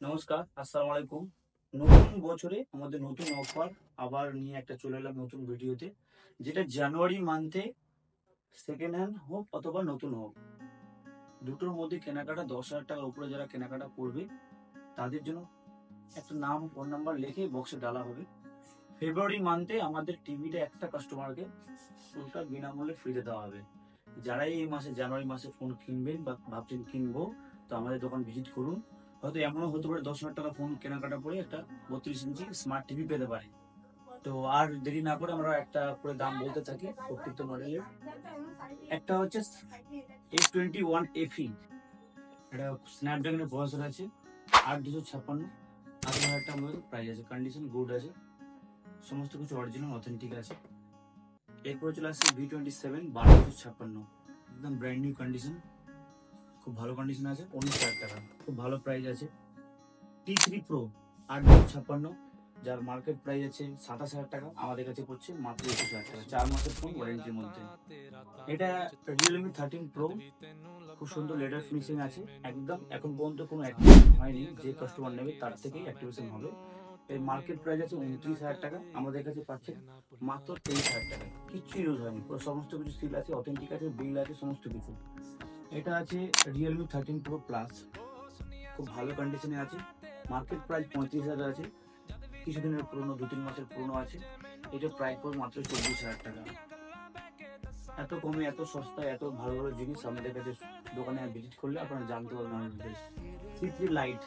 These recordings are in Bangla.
নমস্কার, আসসালামু আলাইকুম। নতুন বছরে আমাদের নতুন অফার আবার নিয়ে একটা চলে এলাম নতুন ভিডিওতে, যেটা জানুয়ারি মান্থে সেকেন্ড হ্যান্ড হোক অথবা নতুন হোক, দুটোর মধ্যে কেনাকাটা 10,000 টাকার উপরে যারা কেনাকাটা করবে তাদের জন্য একটা নাম ফোন নাম্বার লিখে বক্সে ডালা হবে। ফেব্রুয়ারি মান্থে আমাদের টিভিটা একটা কাস্টমারকে ফোনটা বিনামূল্যে ফ্রিতে দেওয়া হবে। যারা এই মাসে জানুয়ারি মাসে ফোন কিনবেন বা ভাবছেন কিনবো, তো আমাদের দোকান ভিজিট করুন। হয়তো এমনও হতে পারে 10,000 টাকা ফোন কেনাকাটা করে একটা 32 ইঞ্চি স্মার্ট টিভি পেতে পারে। তো আর দেরি না করে আমরা একটা করে দাম বলতে থাকি প্রত্যেকটা মডেলের। একটা হচ্ছে S21 FE, এটা স্ন্যাপড্রাগনের প্রসেসর আছে, 8 256, 18,000 টাকা প্রাইস আছে, কন্ডিশন গুড আছে, সমস্ত কিছু অরিজিনাল অথেন্টিক আছে। এরপরে চলে আসছে V27 12 256, একদম ব্র্যান্ড নিউ কন্ডিশন, খুব ভালো কন্ডিশন আছে, 19,000 টাকা, খুব ভালো প্রাইস আছে। T3 Pro 8 256, যার মার্কেট প্রাইস আছে 27,000 টাকা, আমাদের কাছে পড়ছে মাত্র 21,000 টাকা, 4 মাসের ফোন ওয়ারেন্টির মধ্যে। এটা Realme 13 Pro, খুব সুন্দর লেদার ফিনিশিং আছে, একদম এখন পর্যন্ত কোনো অ্যাক্টিভেশন হয়নি, যে কাস্টমার নেবে তার থেকেই অ্যাক্টিভেশন হবে। এর মার্কেট প্রাইস আছে 29,000 টাকা, আমাদের কাছে পাচ্ছে মাত্র 23,000 টাকা, কিচ্ছু ইউজ হয়নি, পুরো সমস্ত কিছু সিল আছে, অথেন্টিক আছে, বিল আছে, সমস্ত কিছু। এটা আছে Realme 13 Pro Plus, খুব ভালো কন্ডিশনে আছে, মার্কেট প্রাইস 35,000 আছে, কিছুদিনের পুরনো, 2-3 মাসের পুরনো আছে। এটা প্রাইস পড়বে মাত্র 24,000 টাকা। এত কমে, এত সস্তায়, এত ভালো ভালো জিনিস আমাদের কাছে দোকানে ভিজিট করলে আপনারা জানতে পারবেন আমাদের। C3 Lite,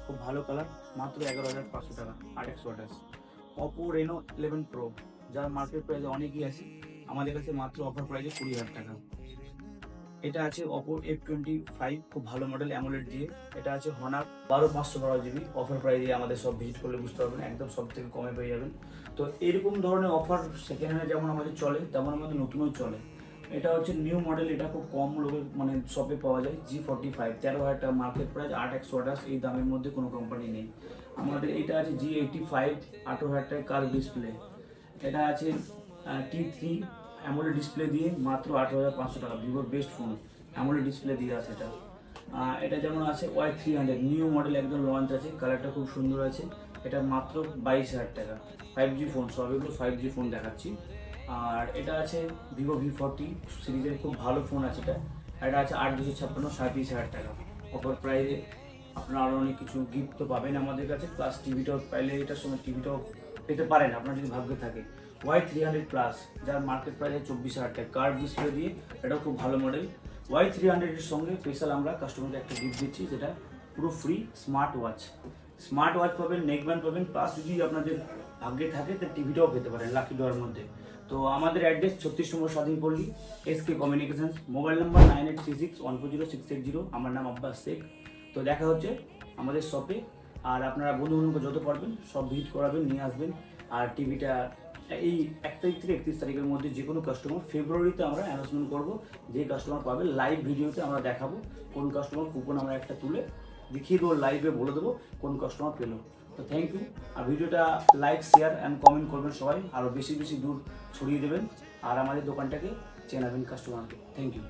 খুব ভালো কালার, মাত্র 11,500 টাকা, 8 Oppo Reno 11 Pro, যার মার্কেট প্রাইস অনেকই আছে, আমাদের কাছে মাত্র অফার প্রাইসে 20,000 টাকা। এটা আছে Oppo F25, খুব ভালো মডেল, অ্যামোলেড দিয়ে। এটা আছে Honor 12/512 GB, অফার প্রাইসে আমাদের সব ভিজিট করলে বুঝতে পারবেন, একদম সব থেকে কমে পেয়ে যাবেন। তো এরকম ধরনের অফার সেকেন্ড হ্যান্ডে যেমন আমাদের চলে, তেমন আমাদের নতুনও চলে। এটা হচ্ছে নিউ মডেল, এটা খুব কম লোকের মানে শপে পাওয়া যায়, G45, 13,000 টাকা মার্কেট প্রাইস, 8 এই দামের মধ্যে কোনো কোম্পানি নেই আমাদের। এটা আছে G85, 18,000 টাকা কার ডিসপ্লে। এটা আছে T3 অ্যামোলেড ডিসপ্লে দিয়ে, মাত্র 8,500 টাকা, ভিভোর বেস্ট ফোন, অ্যামোলেড ডিসপ্লে দিয়ে আছে এটা। এটা যেমন আছে Y300, নিউ মডেল, একদম লঞ্চ আছে, কালারটা খুব সুন্দর আছে, এটা মাত্র 22,000 টাকা, 5G ফোন, সব এগুলো 5G ফোন দেখাচ্ছি। আর এটা আছে ভিভো V40 সিরিজের, খুব ভালো ফোন আছে এটা। এটা আছে 8 256, 37,000 টাকা, অফার প্রাইসে আপনারা আরও অনেক কিছু গিফট তো পাবেন আমাদের কাছে, প্লাস টিভিটাও পাইলে এটার সময় টিভিটাও পেতে পারেন আপনার যদি ভাগ্যে থাকে। Y300 প্লাস, যার মার্কেট প্রাইস 24,000 টাকা, কার্ভ ডিসপ্লে দিয়ে, এটাও খুব ভালো মডেল। Y300 এর সঙ্গে স্পেশাল আমরা কাস্টমারকে একটা গিফট দিচ্ছি, যেটা পুরো ফ্রি স্মার্ট ওয়াচ পাবেন, নেকব্যান্ড পাবেন, প্লাস যদি আপনাদের ভাগ্যে থাকে তো টিভিটাও পেতে পারেন লাকি ড্রয়ের মধ্যে। তো আমাদের অ্যাড্রেস 36 নম্বর স্বাধীন পল্লী, SK কমিউনিকেশনস, মোবাইল নাম্বার 9836140680, আমার নাম আব্বাস শেখ। তো দেখা হচ্ছে আমাদের শপে, আর আপনারা বন্ধু বান্ধবকে যত পারবেন সব ভিজিট করাবেন, নিয়ে আসবেন। আর টিভিটা এই 1 তারিখ থেকে 31 তারিখের মধ্যে যে কোনো কাস্টমার, ফেব্রুয়ারিতে আমরা অ্যানাউন্সমেন্ট করবো, যে কাস্টমার পাবে লাইভ ভিডিওতে আমরা দেখাবো কোন কাস্টমার, কুপন আমরা একটা তুলে দেখিয়ে দেবো, লাইভে বলে দেবো কোন কাস্টমার পেলো। তো থ্যাংক ইউ, আর ভিডিওটা লাইক, শেয়ার অ্যান্ড কমেন্ট করবেন সবাই, আরও বেশি বেশি দূর ছড়িয়ে দেবেন, আর আমাদের দোকানটাকে চেনাবেন কাস্টমারকে। Thank you.